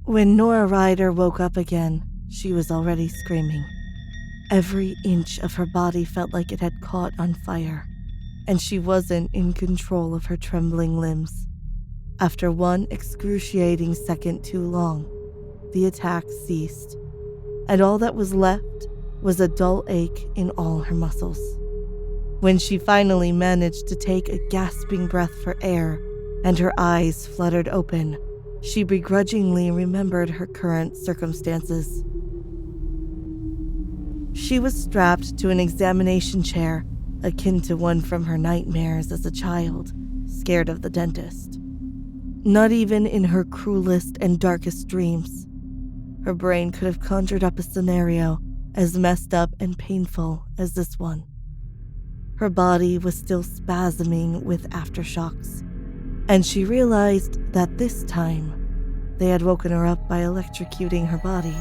When Nora Ryder woke up again, she was already screaming. Every inch of her body felt like it had caught on fire, and she wasn't in control of her trembling limbs. After one excruciating second too long, the attack ceased, and all that was left was a dull ache in all her muscles. When she finally managed to take a gasping breath for air and her eyes fluttered open, she begrudgingly remembered her current circumstances. She was strapped to an examination chair akin to one from her nightmares as a child, scared of the dentist. Not even in her cruelest and darkest dreams, her brain could have conjured up a scenario as messed up and painful as this one. Her body was still spasming with aftershocks, and she realized that this time they had woken her up by electrocuting her body.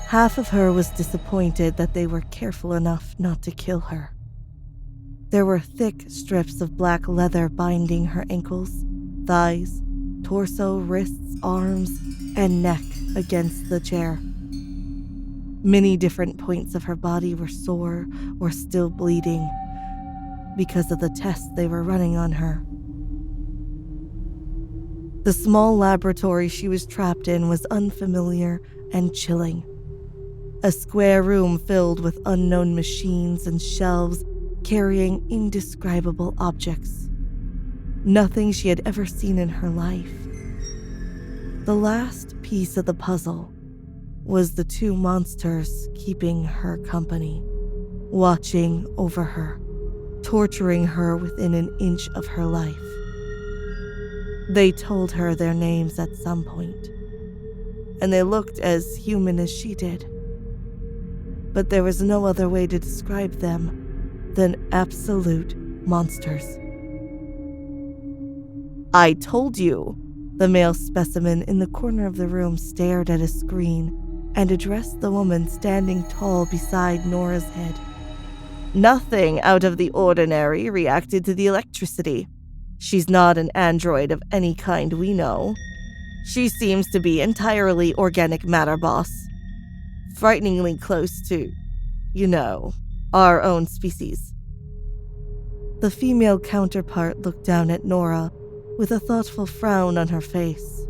Half of her was disappointed that they were careful enough not to kill her. There were thick strips of black leather binding her ankles, thighs, torso, wrists, arms, and neck against the chair. Many different points of her body were sore or still bleeding because of the tests they were running on her. The small laboratory she was trapped in was unfamiliar and chilling. A square room filled with unknown machines and shelves carrying indescribable objects. Nothing she had ever seen in her life. The last piece of the puzzle was the two monsters keeping her company, watching over her, torturing her within an inch of her life. They told her their names at some point, and they looked as human as she did. But there was no other way to describe them than absolute monsters. "I told you." The male specimen in the corner of the room stared at a screen and addressed the woman standing tall beside Nora's head. "Nothing out of the ordinary reacted to the electricity. She's not an android of any kind we know. She seems to be entirely organic matter, boss. Frighteningly close to, our own species." The female counterpart looked down at Nora with a thoughtful frown on her face.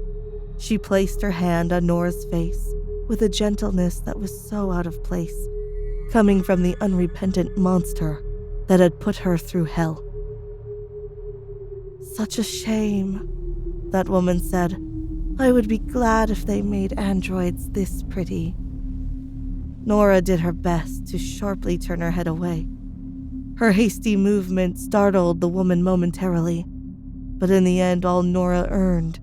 She placed her hand on Nora's face with a gentleness that was so out of place, coming from the unrepentant monster that had put her through hell. "Such a shame," that woman said. "I would be glad if they made androids this pretty." Nora did her best to sharply turn her head away. Her hasty movement startled the woman momentarily, but in the end all Nora earned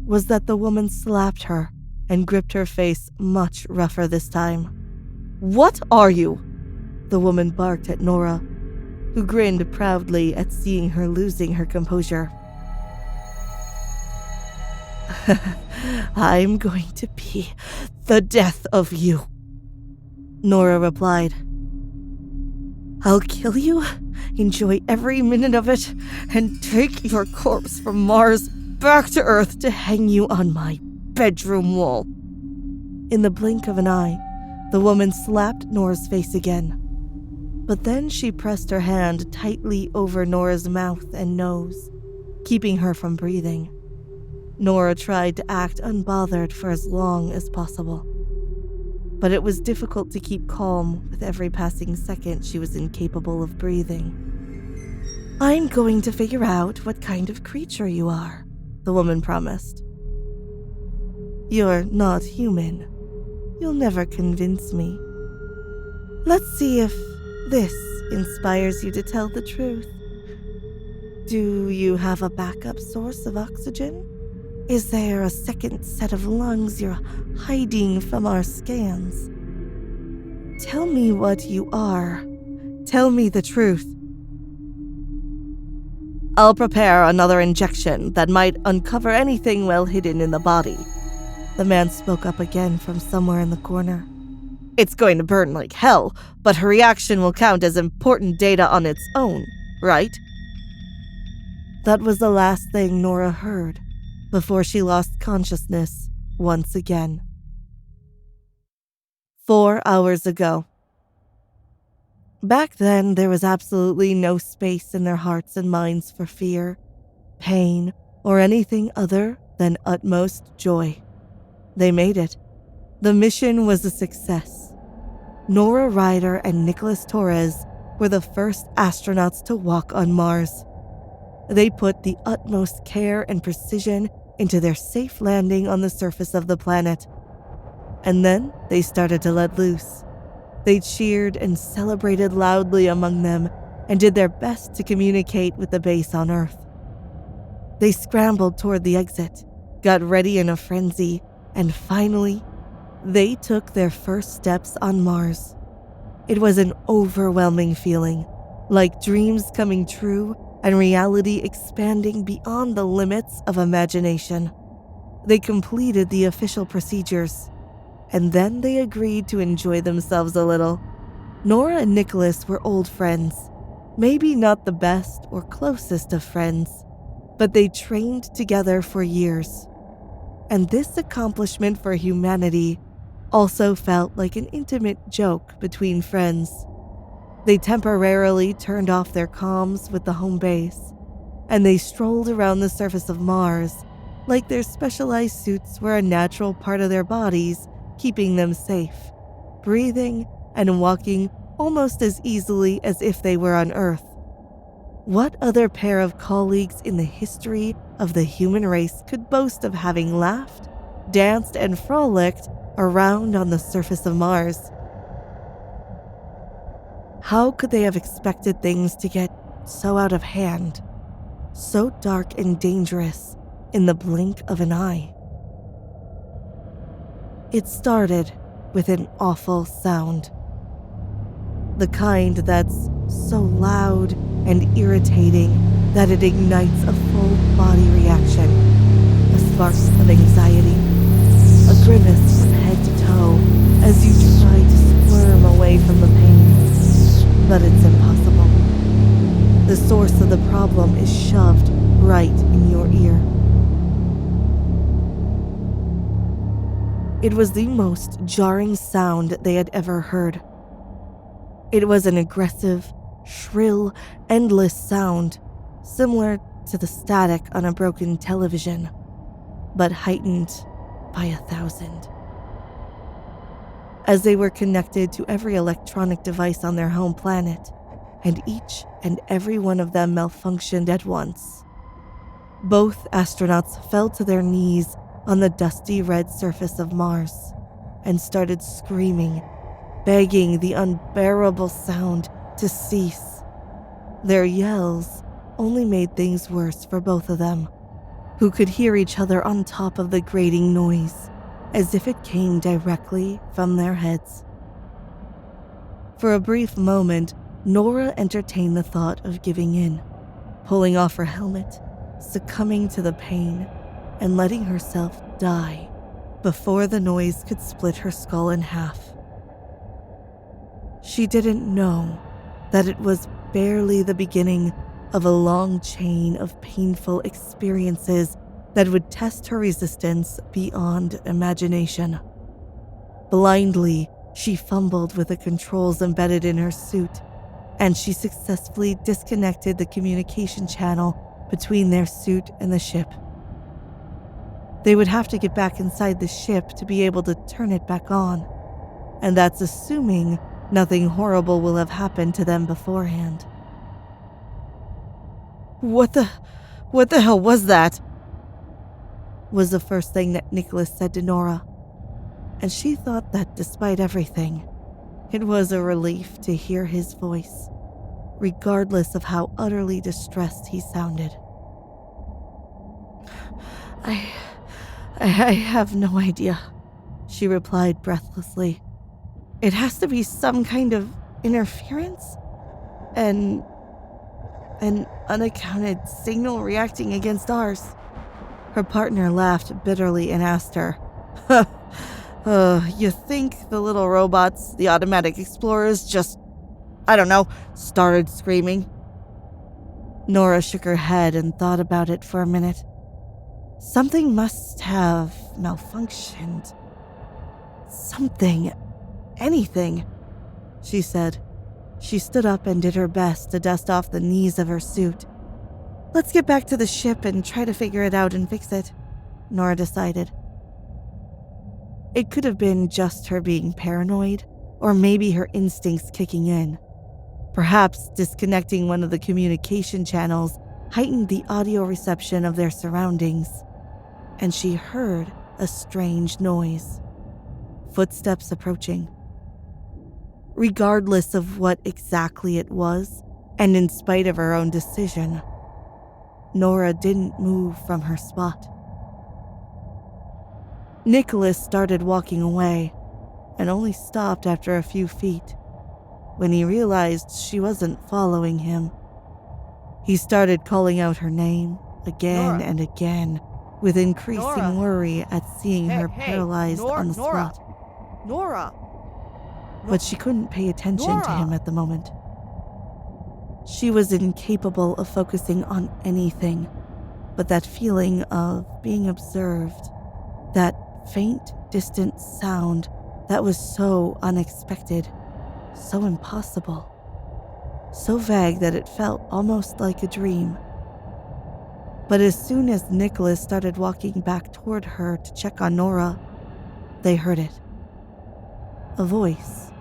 was that the woman slapped her and gripped her face much rougher this time. "What are you?" the woman barked at Nora, who grinned proudly at seeing her losing her composure. "I'm going to be the death of you," Nora replied. "I'll kill you, enjoy every minute of it, and take your corpse from Mars back to Earth to hang you on my bedroom wall." In the blink of an eye, the woman slapped Nora's face again. But then she pressed her hand tightly over Nora's mouth and nose, keeping her from breathing. Nora tried to act unbothered for as long as possible, but it was difficult to keep calm with every passing second she was incapable of breathing. "I'm going to figure out what kind of creature you are," the woman promised. "You're not human. You'll never convince me. Let's see if this inspires you to tell the truth. Do you have a backup source of oxygen? Is there a second set of lungs you're hiding from our scans? Tell me what you are. Tell me the truth." "I'll prepare another injection that might uncover anything well hidden in the body," the man spoke up again from somewhere in the corner. "It's going to burn like hell, but her reaction will count as important data on its own, right?" That was the last thing Nora heard before she lost consciousness once again. 4 hours ago. Back then, there was absolutely no space in their hearts and minds for fear, pain, or anything other than utmost joy. They made it. The mission was a success. Nora Ryder and Nicholas Torres were the first astronauts to walk on Mars. They put the utmost care and precision into their safe landing on the surface of the planet. And then they started to let loose. They cheered and celebrated loudly among them and did their best to communicate with the base on Earth. They scrambled toward the exit, got ready in a frenzy, and finally, they took their first steps on Mars. It was an overwhelming feeling, like dreams coming true and reality expanding beyond the limits of imagination. They completed the official procedures, and then they agreed to enjoy themselves a little. Nora and Nicholas were old friends, maybe not the best or closest of friends, but they trained together for years. And this accomplishment for humanity also felt like an intimate joke between friends. They temporarily turned off their comms with the home base, and they strolled around the surface of Mars like their specialized suits were a natural part of their bodies, keeping them safe, breathing and walking almost as easily as if they were on Earth. What other pair of colleagues in the history of the human race could boast of having laughed, danced, and frolicked around on the surface of Mars? How could they have expected things to get so out of hand, so dark and dangerous in the blink of an eye? It started with an awful sound. The kind that's so loud and irritating that it ignites a full body reaction, a spark of anxiety, a grimace from head to toe as you try to squirm away from the pain. But it's impossible. The source of the problem is shoved right in your ear. It was the most jarring sound they had ever heard. It was an aggressive, shrill, endless sound, similar to the static on a broken television, but heightened by 1,000. As they were connected to every electronic device on their home planet, and each and every one of them malfunctioned at once. Both astronauts fell to their knees on the dusty red surface of Mars and started screaming, begging the unbearable sound to cease. Their yells only made things worse for both of them, who could hear each other on top of the grating noise, as if it came directly from their heads. For a brief moment, Nora entertained the thought of giving in, pulling off her helmet, succumbing to the pain, and letting herself die before the noise could split her skull in half. She didn't know that it was barely the beginning of a long chain of painful experiences that would test her resistance beyond imagination. Blindly, she fumbled with the controls embedded in her suit, and she successfully disconnected the communication channel between their suit and the ship. They would have to get back inside the ship to be able to turn it back on, and that's assuming nothing horrible will have happened to them beforehand. What the hell was that? Was the first thing that Nicholas said to Nora, and she thought that despite everything, it was a relief to hear his voice, regardless of how utterly distressed he sounded. I have no idea, she replied breathlessly. It has to be some kind of interference? An unaccounted signal reacting against ours. Her partner laughed bitterly and asked her, you think the little robots, the automatic explorers, just, started screaming? Nora shook her head and thought about it for a minute. Something must have malfunctioned. Something. Anything, she said. She stood up and did her best to dust off the knees of her suit. Let's get back to the ship and try to figure it out and fix it, Nora decided. It could have been just her being paranoid, or maybe her instincts kicking in. Perhaps disconnecting one of the communication channels heightened the audio reception of their surroundings, and she heard a strange noise. Footsteps approaching. Regardless of what exactly it was, and in spite of her own decision, Nora didn't move from her spot. Nicholas started walking away, and only stopped after a few feet. When he realized she wasn't following him, he started calling out her name again and again, with increasing worry at seeing her paralyzed on the spot. Nora! But she couldn't pay attention to him at the moment. She was incapable of focusing on anything but that feeling of being observed, that faint, distant sound that was so unexpected, so impossible, so vague that it felt almost like a dream. But as soon as Nicholas started walking back toward her to check on Nora, they heard it. A voice.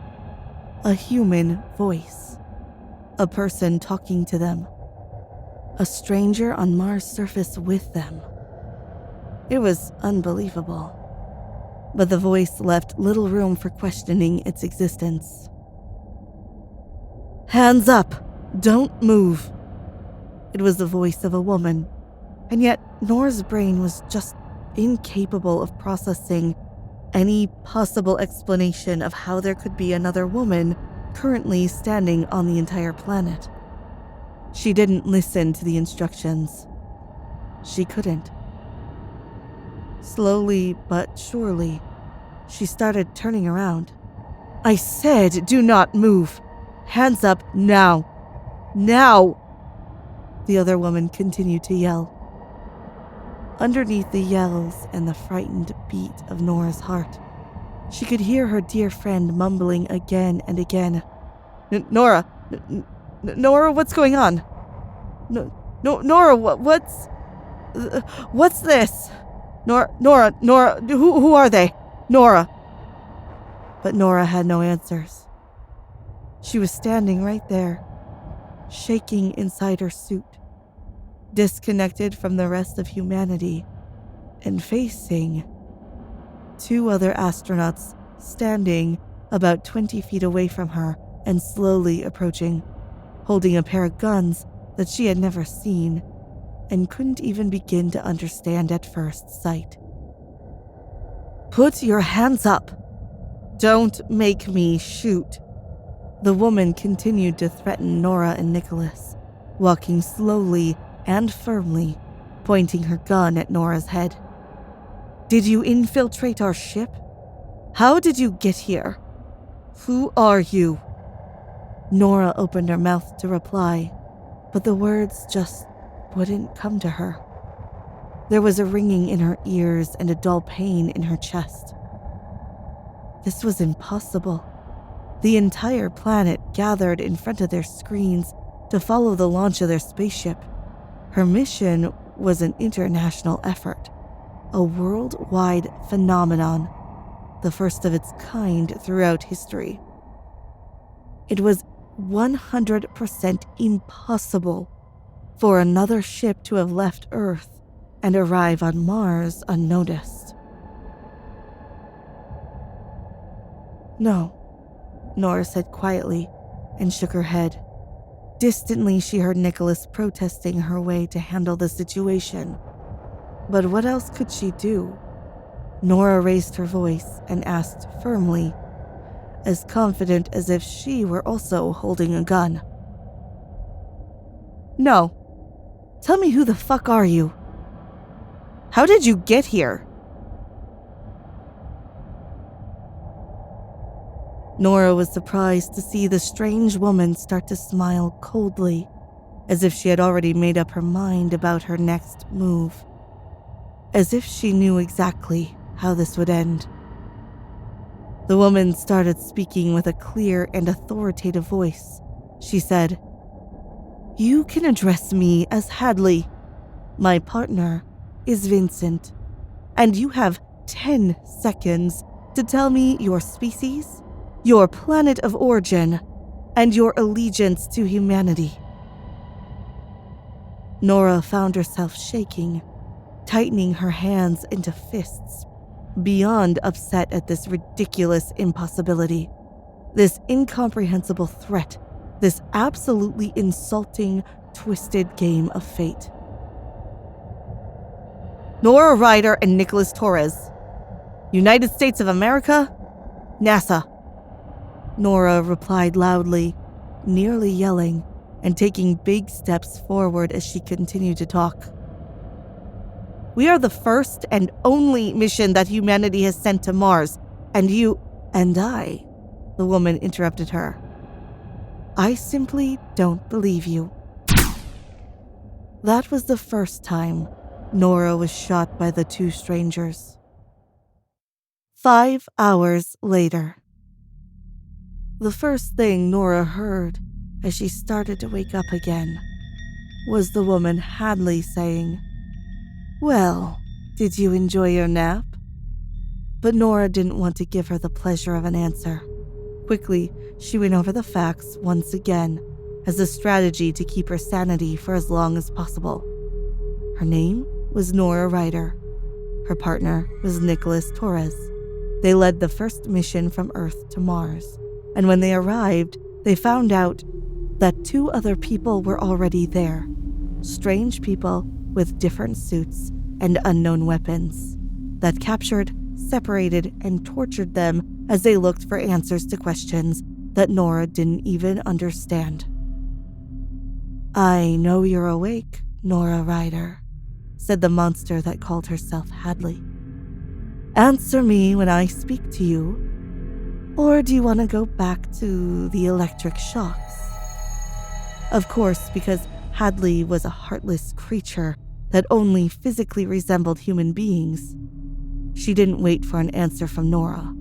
A human voice. A person talking to them. A stranger on Mars' surface with them. It was unbelievable. But the voice left little room for questioning its existence. Hands up! Don't move! It was the voice of a woman, and yet Nora's brain was just incapable of processing any possible explanation of how there could be another woman currently standing on the entire planet. She didn't listen to the instructions. She couldn't. Slowly but surely, she started turning around. I said, do not move. Hands up now. Now! The other woman continued to yell. Underneath the yells and the frightened beat of Nora's heart, she could hear her dear friend mumbling again and again. Nora, what's going on? Nora, what's this? Nora, who are they? Nora. But Nora had no answers. She was standing right there, shaking inside her suit, disconnected from the rest of humanity, and facing two other astronauts standing about 20 feet away from her and slowly approaching, holding a pair of guns that she had never seen and couldn't even begin to understand at first sight. Put your hands up! Don't make me shoot! The woman continued to threaten Nora and Nicholas, walking slowly and firmly, pointing her gun at Nora's head. Did you infiltrate our ship? How did you get here? Who are you? Nora opened her mouth to reply, but the words just wouldn't come to her. There was a ringing in her ears and a dull pain in her chest. This was impossible. The entire planet gathered in front of their screens to follow the launch of their spaceship. Her mission was an international effort, a worldwide phenomenon, the first of its kind throughout history. It was 100% impossible for another ship to have left Earth and arrive on Mars unnoticed. No, Nora said quietly and shook her head. Distantly, she heard Nicholas protesting her way to handle the situation. But what else could she do? Nora raised her voice and asked firmly, as confident as if she were also holding a gun. No. Tell me, who the fuck are you? How did you get here? Nora was surprised to see the strange woman start to smile coldly, as if she had already made up her mind about her next move. As if she knew exactly how this would end. The woman started speaking with a clear and authoritative voice. She said, "You can address me as Hadley. My partner is Vincent, and you have 10 seconds to tell me your species, your planet of origin, and your allegiance to humanity." Nora found herself shaking, tightening her hands into fists, beyond upset at this ridiculous impossibility, this incomprehensible threat, this absolutely insulting, twisted game of fate. "Nora Ryder and Nicholas Torres. United States of America, NASA." Nora replied loudly, nearly yelling, and taking big steps forward as she continued to talk. "We are the first and only mission that humanity has sent to Mars, and you—" "And I," the woman interrupted her. "I simply don't believe you." That was the first time Nora was shot by the two strangers. 5 hours later. The first thing Nora heard as she started to wake up again was the woman Hadley saying, "Well, did you enjoy your nap?" But Nora didn't want to give her the pleasure of an answer. Quickly, she went over the facts once again as a strategy to keep her sanity for as long as possible. Her name was Nora Ryder. Her partner was Nicholas Torres. They led the first mission from Earth to Mars, and when they arrived, they found out that 2 other people were already there. Strange people with different suits and unknown weapons that captured, separated, and tortured them as they looked for answers to questions that Nora didn't even understand. "I know you're awake, Nora Ryder," said the monster that called herself Hadley. "Answer me when I speak to you, or do you want to go back to the electric shocks?" Of course, because Hadley was a heartless creature that only physically resembled human beings, she didn't wait for an answer from Nora,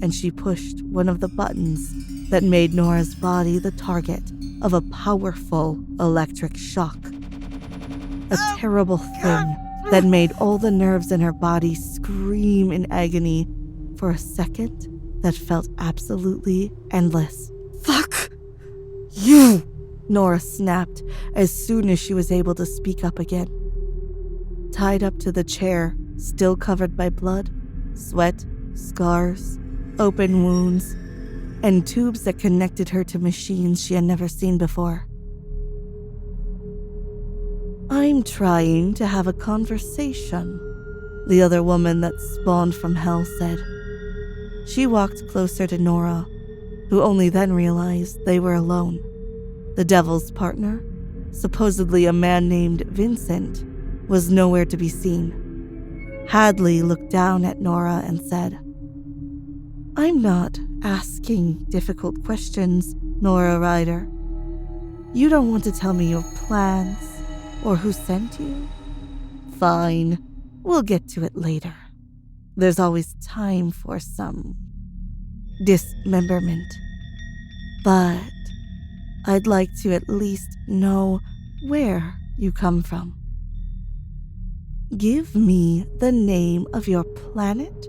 and she pushed one of the buttons that made Nora's body the target of a powerful electric shock. A terrible thing that made all the nerves in her body scream in agony for a second that felt absolutely endless. "Fuck you!" Nora snapped as soon as she was able to speak up again. Tied up to the chair, still covered by blood, sweat, scars, open wounds, and tubes that connected her to machines she had never seen before. "I'm trying to have a conversation," the other woman that spawned from hell said. She walked closer to Nora, who only then realized they were alone. The devil's partner, supposedly a man named Vincent, was nowhere to be seen. Hadley looked down at Nora and said, "I'm not asking difficult questions, Nora Ryder. You don't want to tell me your plans or who sent you? Fine, we'll get to it later. There's always time for some dismemberment. But I'd like to at least know where you come from. Give me the name of your planet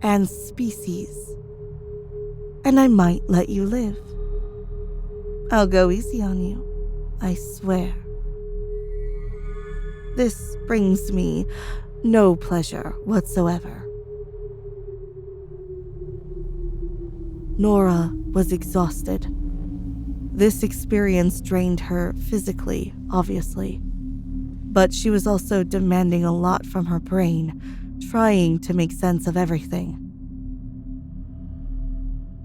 and species, and I might let you live. I'll go easy on you, I swear. This brings me no pleasure whatsoever." Nora was exhausted. This experience drained her physically, obviously, but she was also demanding a lot from her brain, trying to make sense of everything.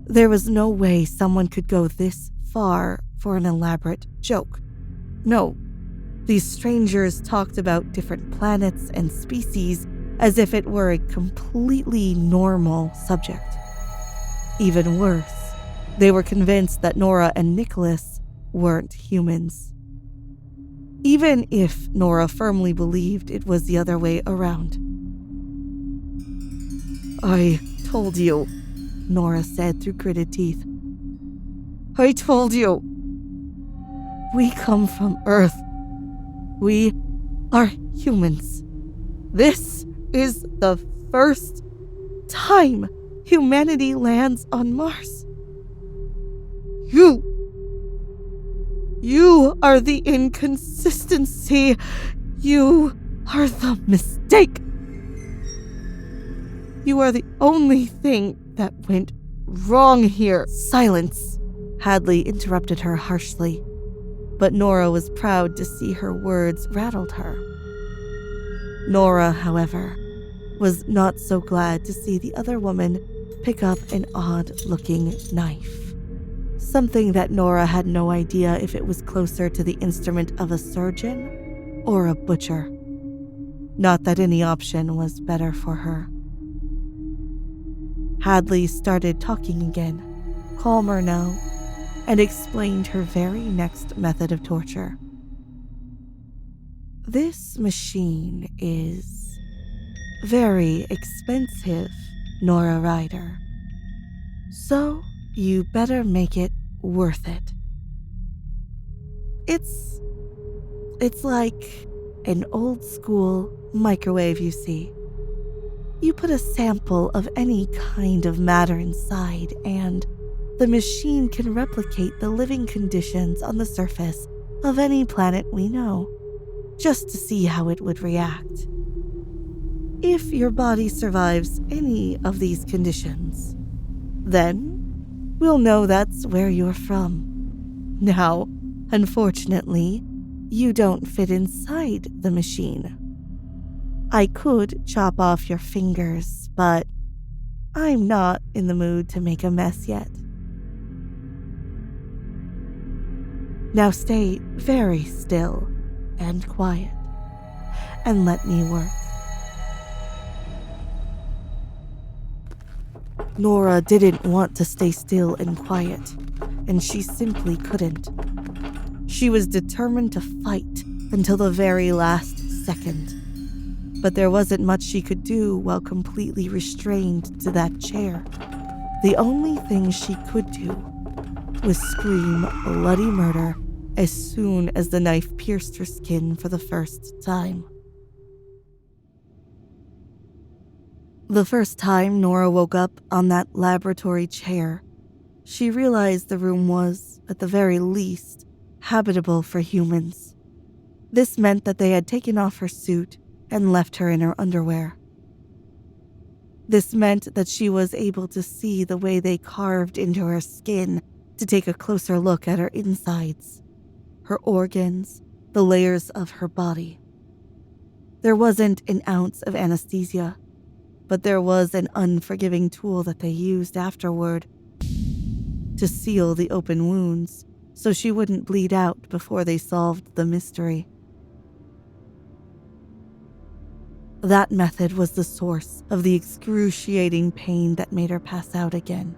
There was no way someone could go this far for an elaborate joke. No, these strangers talked about different planets and species as if it were a completely normal subject. Even worse, they were convinced that Nora and Nicholas weren't humans. Even if Nora firmly believed it was the other way around. I told you, Nora said through gritted teeth. I told you. We come from Earth. We are humans. This is the first time humanity lands on Mars. You are the inconsistency. You are the mistake. You are the only thing that went wrong here. Silence, Hadley interrupted her harshly, but Nora was proud to see her words rattled her. Nora, however, was not so glad to see the other woman pick up an odd-looking knife. Something that Nora had no idea if it was closer to the instrument of a surgeon or a butcher. Not that any option was better for her. Hadley started talking again, calmer now, and explained her very next method of torture. This machine is very expensive, Nora Ryder. So you better make it worth it. It's like an old school microwave, you see. You put a sample of any kind of matter inside, and the machine can replicate the living conditions on the surface of any planet we know, just to see how it would react. If your body survives any of these conditions, then we'll know that's where you're from. Now, unfortunately, you don't fit inside the machine. I could chop off your fingers, but I'm not in the mood to make a mess yet. Now stay very still and quiet, and let me work. Nora didn't want to stay still and quiet, and she simply couldn't. She was determined to fight until the very last second. But there wasn't much she could do while completely restrained to that chair. The only thing she could do was scream bloody murder as soon as the knife pierced her skin for the first time. The first time Nora woke up on that laboratory chair, she realized the room was, at the very least, habitable for humans. This meant that they had taken off her suit and left her in her underwear. This meant that she was able to see the way they carved into her skin to take a closer look at her insides, her organs, the layers of her body. There wasn't an ounce of anesthesia, but there was an unforgiving tool that they used afterward to seal the open wounds so she wouldn't bleed out before they solved the mystery. That method was the source of the excruciating pain that made her pass out again,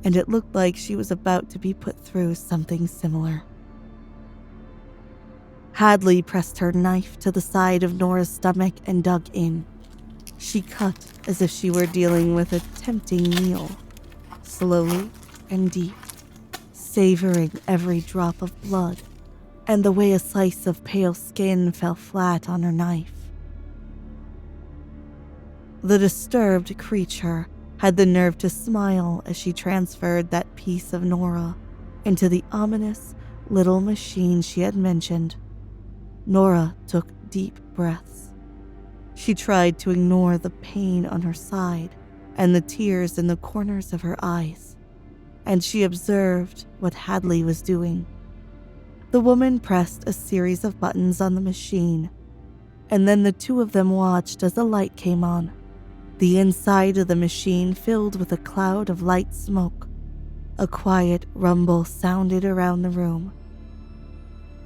and it looked like she was about to be put through something similar. Hadley pressed her knife to the side of Nora's stomach and dug in. She cut as if she were dealing with a tempting meal, slowly and deep, savoring every drop of blood and the way a slice of pale skin fell flat on her knife. The disturbed creature had the nerve to smile as she transferred that piece of Nora into the ominous little machine she had mentioned. Nora took deep breaths. She tried to ignore the pain on her side and the tears in the corners of her eyes, and she observed what Hadley was doing. The woman pressed a series of buttons on the machine, and then the two of them watched as the light came on. The inside of the machine filled with a cloud of light smoke. A quiet rumble sounded around the room.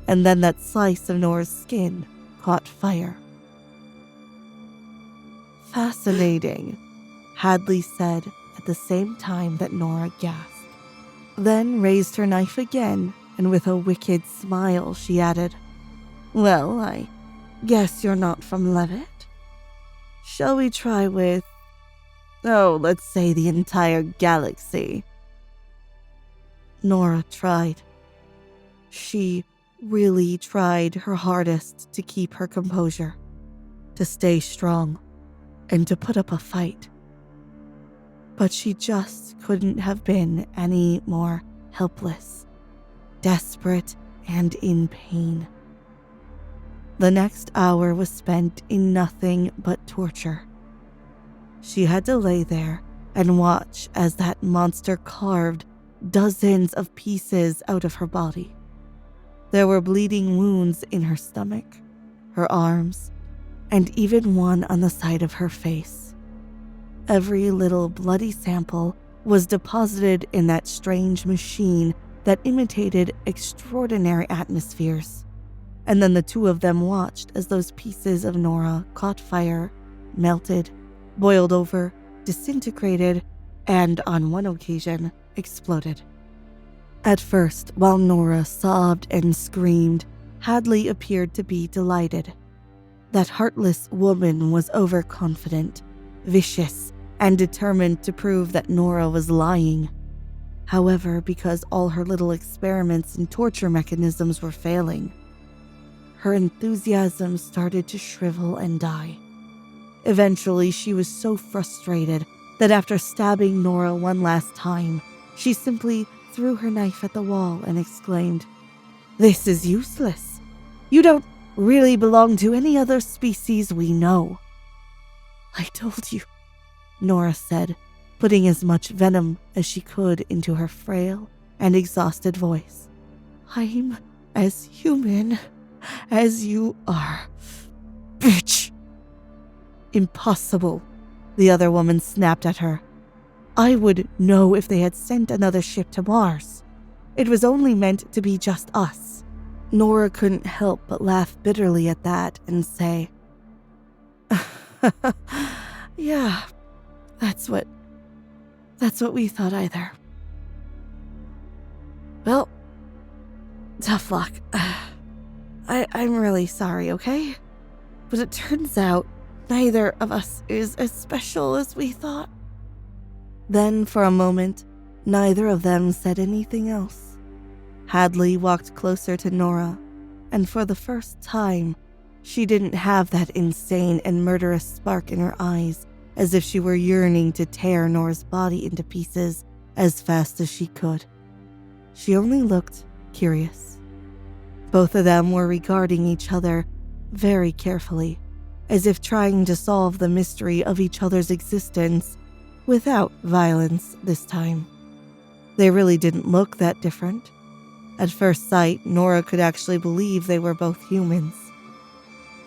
And then that slice of Nora's skin caught fire. Fascinating, Hadley said at the same time that Nora gasped. Then raised her knife again, and with a wicked smile she added, "Well, I guess you're not from Levitt. Shall we try with Oh, let's say the entire galaxy. Nora tried. She really tried her hardest to keep her composure, to stay strong, and to put up a fight. But she just couldn't have been any more helpless, desperate, and in pain. The next hour was spent in nothing but torture. She had to lay there and watch as that monster carved dozens of pieces out of her body. There were bleeding wounds in her stomach, her arms, and even one on the side of her face. Every little bloody sample was deposited in that strange machine that imitated extraordinary atmospheres. And then the two of them watched as those pieces of Nora caught fire, melted, boiled over, disintegrated, and on one occasion, exploded. At first, while Nora sobbed and screamed, Hadley appeared to be delighted. That heartless woman was overconfident, vicious, and determined to prove that Nora was lying. However, because all her little experiments and torture mechanisms were failing, her enthusiasm started to shrivel and die. Eventually, she was so frustrated that after stabbing Nora one last time, she simply threw her knife at the wall and exclaimed, "This is useless. You don't really belong to any other species we know." "I told you," Nora said, putting as much venom as she could into her frail and exhausted voice. "I'm as human as you are, bitch." "Impossible," the other woman snapped at her. "I would know if they had sent another ship to Mars. It was only meant to be just us." Nora couldn't help but laugh bitterly at that and say, "Yeah, that's what we thought either." "Well, tough luck. I'm really sorry, okay? But it turns out neither of us is as special as we thought." Then, for a moment, neither of them said anything else. Hadley walked closer to Nora, and for the first time, she didn't have that insane and murderous spark in her eyes, as if she were yearning to tear Nora's body into pieces as fast as she could. She only looked curious. Both of them were regarding each other very carefully, as if trying to solve the mystery of each other's existence without violence this time. They really didn't look that different. At first sight, Nora could actually believe they were both humans.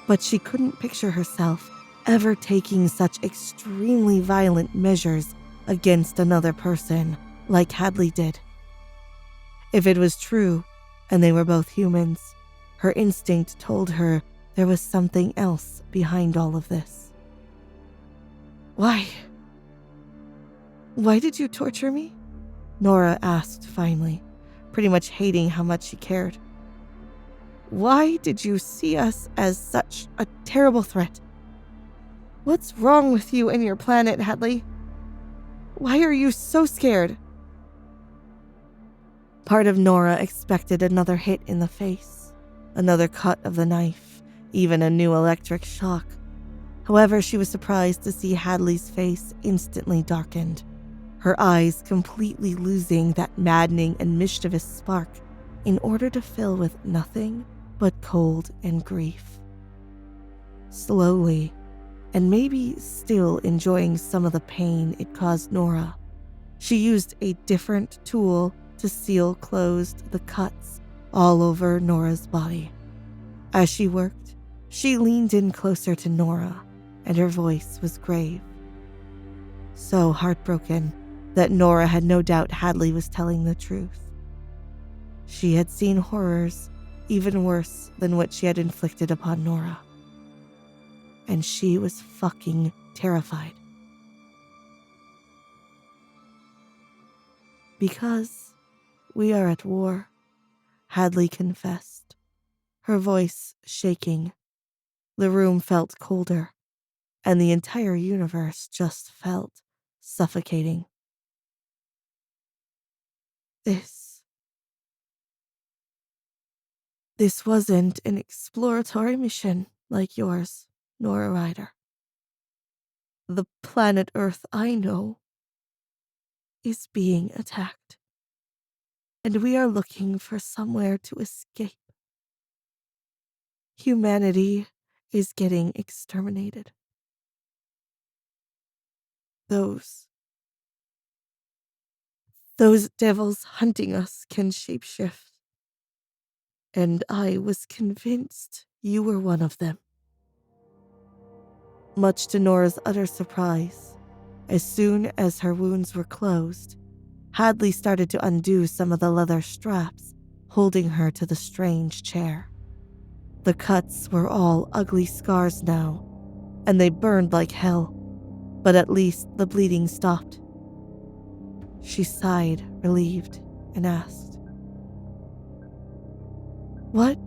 But she couldn't picture herself ever taking such extremely violent measures against another person like Hadley did. If it was true, and they were both humans, her instinct told her there was something else behind all of this. Why did you torture me?" Nora asked finally, pretty much hating how much she cared. "Why did you see us as such a terrible threat? What's wrong with you and your planet, Hadley? Why are you so scared?" Part of Nora expected another hit in the face, another cut of the knife, even a new electric shock. However, she was surprised to see Hadley's face instantly darkened, her eyes completely losing that maddening and mischievous spark in order to fill with nothing but cold and grief. Slowly, and maybe still enjoying some of the pain it caused Nora, she used a different tool to seal closed the cuts all over Nora's body. As she worked, she leaned in closer to Nora, and her voice was grave. So heartbroken that Nora had no doubt Hadley was telling the truth. She had seen horrors even worse than what she had inflicted upon Nora. And she was fucking terrified. "Because we are at war," Hadley confessed, her voice shaking. The room felt colder, and the entire universe just felt suffocating. This wasn't an exploratory mission like yours, Nora Ryder. The planet Earth I know is being attacked, and we are looking for somewhere to escape. Humanity is getting exterminated. Those devils hunting us can shapeshift, and I was convinced you were one of them. Much to Nora's utter surprise, as soon as her wounds were closed, Hadley started to undo some of the leather straps, holding her to the strange chair. The cuts were all ugly scars now, and they burned like hell, but at least the bleeding stopped. She sighed, relieved, and asked, What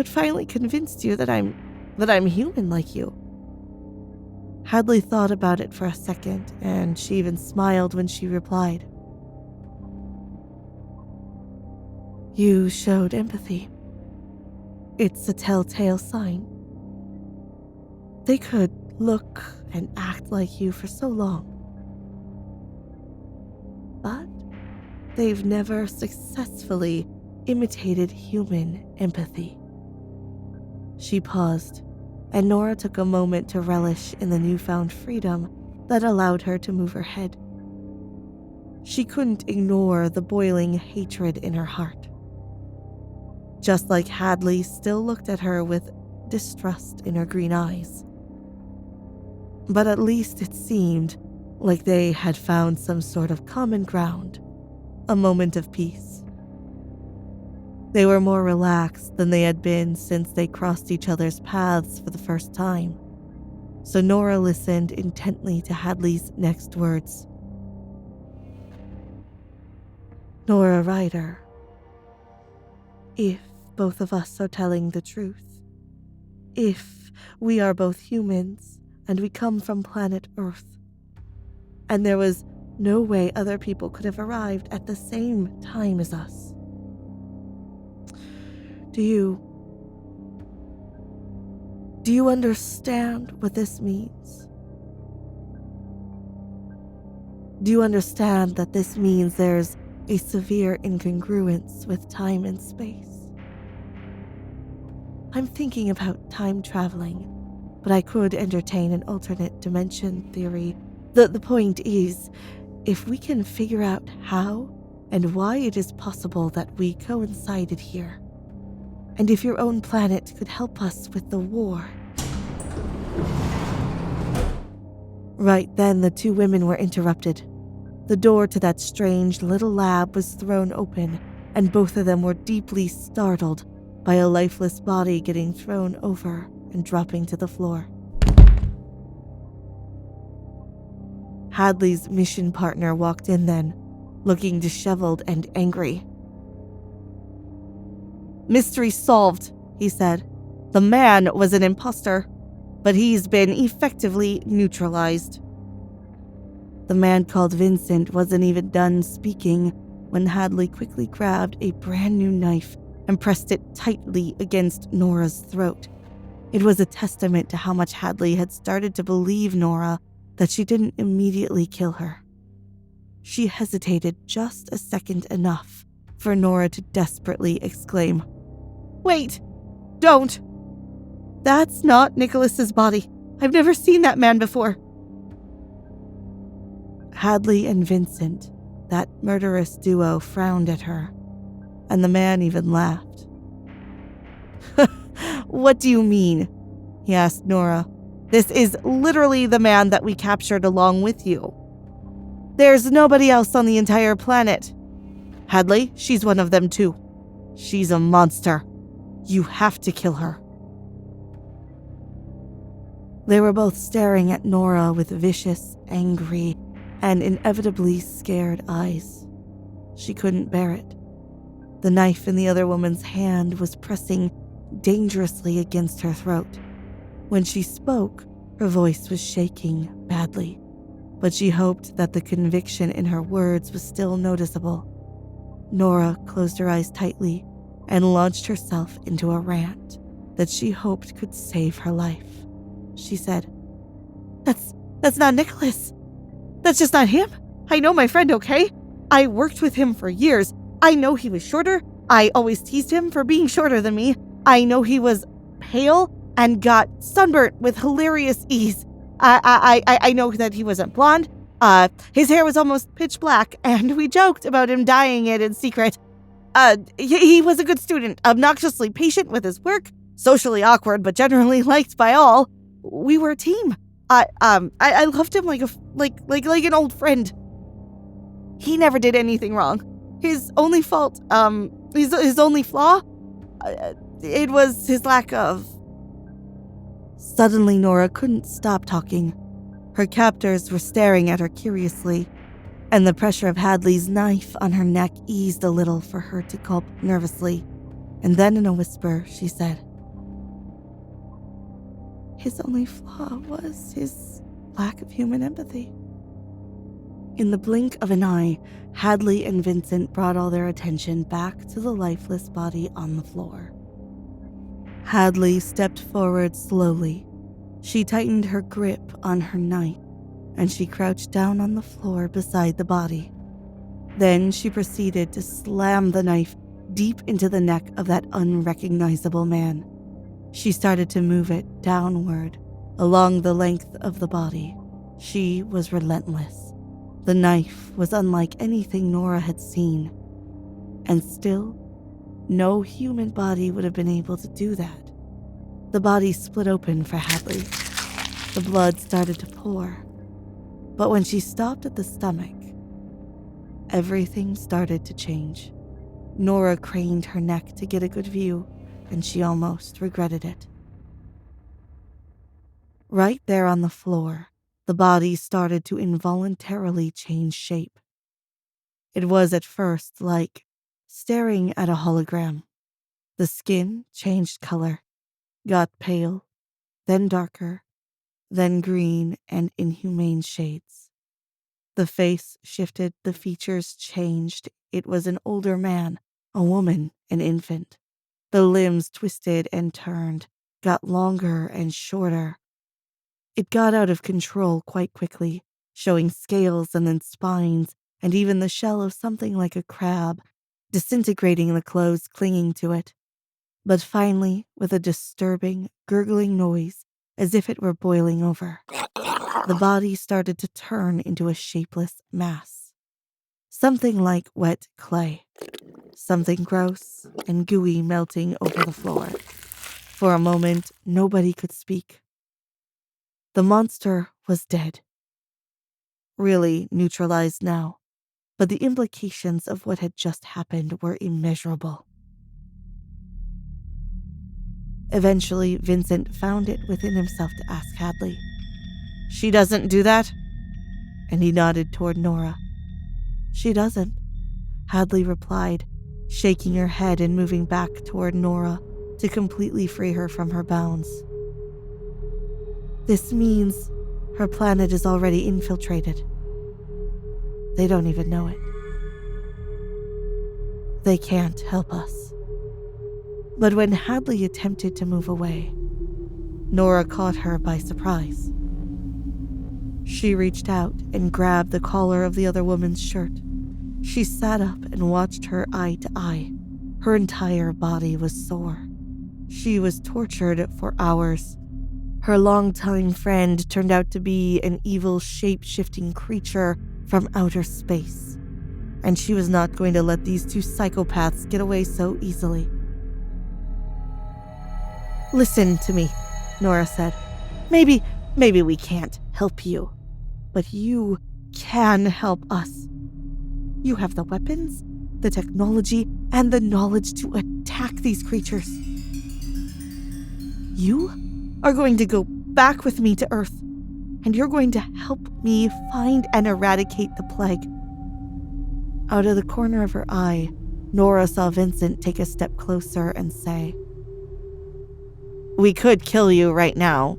finally convinced you that I'm human like you?" Hadley thought about it for a second, and she even smiled when she replied, "You showed empathy. It's a telltale sign. They could look and act like you for so long, but they've never successfully imitated human empathy." She paused, and Nora took a moment to relish in the newfound freedom that allowed her to move her head. She couldn't ignore the boiling hatred in her heart. Just like Hadley still looked at her with distrust in her green eyes. But at least it seemed like they had found some sort of common ground, a moment of peace. They were more relaxed than they had been since they crossed each other's paths for the first time, so Nora listened intently to Hadley's next words. "Nora Ryder, if both of us are telling the truth, if we are both humans and we come from planet Earth, and there was no way other people could have arrived at the same time as us, Do you understand what this means? Do you understand that this means there's a severe incongruence with time and space? I'm thinking about time traveling, but I could entertain an alternate dimension theory. The point is, if we can figure out how and why it is possible that we coincided here, and if your own planet could help us with the war." Right then, the two women were interrupted. The door to that strange little lab was thrown open, and both of them were deeply startled by a lifeless body getting thrown over and dropping to the floor. Hadley's mission partner walked in then, looking disheveled and angry. "Mystery solved," he said. "The man was an imposter, but he's been effectively neutralized." The man called Vincent wasn't even done speaking when Hadley quickly grabbed a brand new knife and pressed it tightly against Nora's throat. It was a testament to how much Hadley had started to believe Nora that she didn't immediately kill her. She hesitated just a second enough for Nora to desperately exclaim, "Wait! Don't! That's not Nicholas's body. I've never seen that man before." Hadley and Vincent, that murderous duo, frowned at her, and the man even laughed. "What do you mean?" he asked Nora. "This is literally the man that we captured along with you. There's nobody else on the entire planet. Hadley, she's one of them too. She's a monster. You have to kill her." They were both staring at Nora with vicious, angry, and inevitably scared eyes. She couldn't bear it. The knife in the other woman's hand was pressing dangerously against her throat. When she spoke, her voice was shaking badly. but she hoped that the conviction in her words was still noticeable. Nora closed her eyes tightly and launched herself into a rant that she hoped could save her life. She said, That's not Nicholas. That's just not him. I know my friend, okay? I worked with him for years. I know he was shorter. I always teased him for being shorter than me. I know he was pale and got sunburnt with hilarious ease. I know that he wasn't blonde. His hair was almost pitch black, and we joked about him dyeing it in secret. He was a good student, obnoxiously patient with his work, socially awkward but generally liked by all. We were a team. I loved him like an old friend. He never did anything wrong. His only fault, his only flaw, it was his lack of. Suddenly, Nora couldn't stop talking. Her captors were staring at her curiously, and the pressure of Hadley's knife on her neck eased a little for her to gulp nervously. And then in a whisper, she said, His only flaw was his lack of human empathy. In the blink of an eye, Hadley and Vincent brought all their attention back to the lifeless body on the floor. Hadley stepped forward slowly. She tightened her grip on her knife, and she crouched down on the floor beside the body. Then she proceeded to slam the knife deep into the neck of that unrecognizable man. She started to move it downward, along the length of the body. She was relentless. The knife was unlike anything Nora had seen. And still, no human body would have been able to do that. The body split open for Hadley. The blood started to pour. But when she stopped at the stomach, everything started to change. Nora craned her neck to get a good view, and she almost regretted it. Right there on the floor, the body started to involuntarily change shape. It was at first like staring at a hologram. The skin changed color, got pale, then darker, then green and inhumane shades. The face shifted, the features changed. It was an older man, a woman, an infant. The limbs twisted and turned, got longer and shorter. It got out of control quite quickly, showing scales and then spines, and even the shell of something like a crab, disintegrating the clothes clinging to it. But finally, with a disturbing, gurgling noise, as if it were boiling over, the body started to turn into a shapeless mass. Something like wet clay. Something gross and gooey melting over the floor. For a moment, nobody could speak. The monster was dead. Really neutralized now, but the implications of what had just happened were immeasurable. Eventually, Vincent found it within himself to ask Hadley, "She doesn't do that?" And he nodded toward Nora. "She doesn't," Hadley replied, shaking her head and moving back toward Nora to completely free her from her bounds. "This means her planet is already infiltrated. They don't even know it. They can't help us." But when Hadley attempted to move away, Nora caught her by surprise. She reached out and grabbed the collar of the other woman's shirt. She sat up and watched her eye to eye. Her entire body was sore. She was tortured for hours. Her longtime friend turned out to be an evil shape-shifting creature from outer space, and she was not going to let these two psychopaths get away so easily. "Listen to me," Nora said. Maybe we can't help you, but you can help us. You have the weapons, the technology, and the knowledge to attack these creatures. You are going to go back with me to Earth, and you're going to help me find and eradicate the plague. Out of the corner of her eye, Nora saw Vincent take a step closer and say, "We could kill you right now."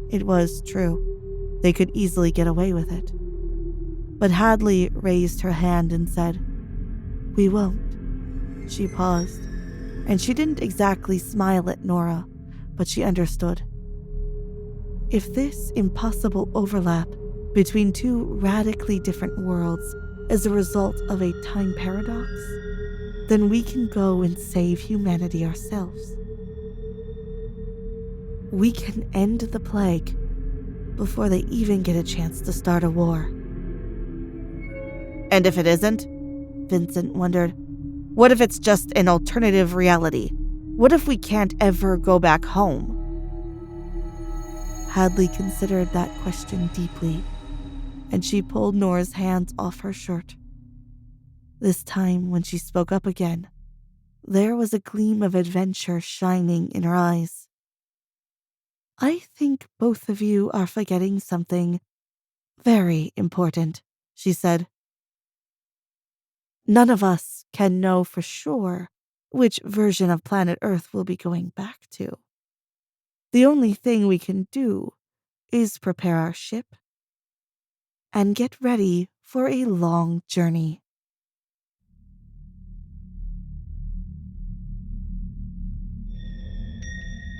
It was true. They could easily get away with it. But Hadley raised her hand and said, "We won't." She paused, and she didn't exactly smile at Nora, but she understood. If this impossible overlap between two radically different worlds is a result of a time paradox, then we can go and save humanity ourselves. We can end the plague before they even get a chance to start a war. And if it isn't? Vincent wondered. What if it's just an alternative reality? What if we can't ever go back home? Hadley considered that question deeply, and she pulled Nora's hands off her shirt. This time, when she spoke up again, there was a gleam of adventure shining in her eyes. "I think both of you are forgetting something very important," she said. "None of us can know for sure which version of planet Earth we'll be going back to. The only thing we can do is prepare our ship and get ready for a long journey."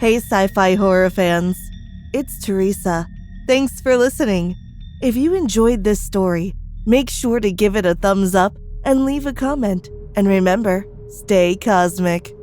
Hey sci-fi horror fans, it's Teresa. Thanks for listening. If you enjoyed this story, make sure to give it a thumbs up and leave a comment. And remember, stay cosmic.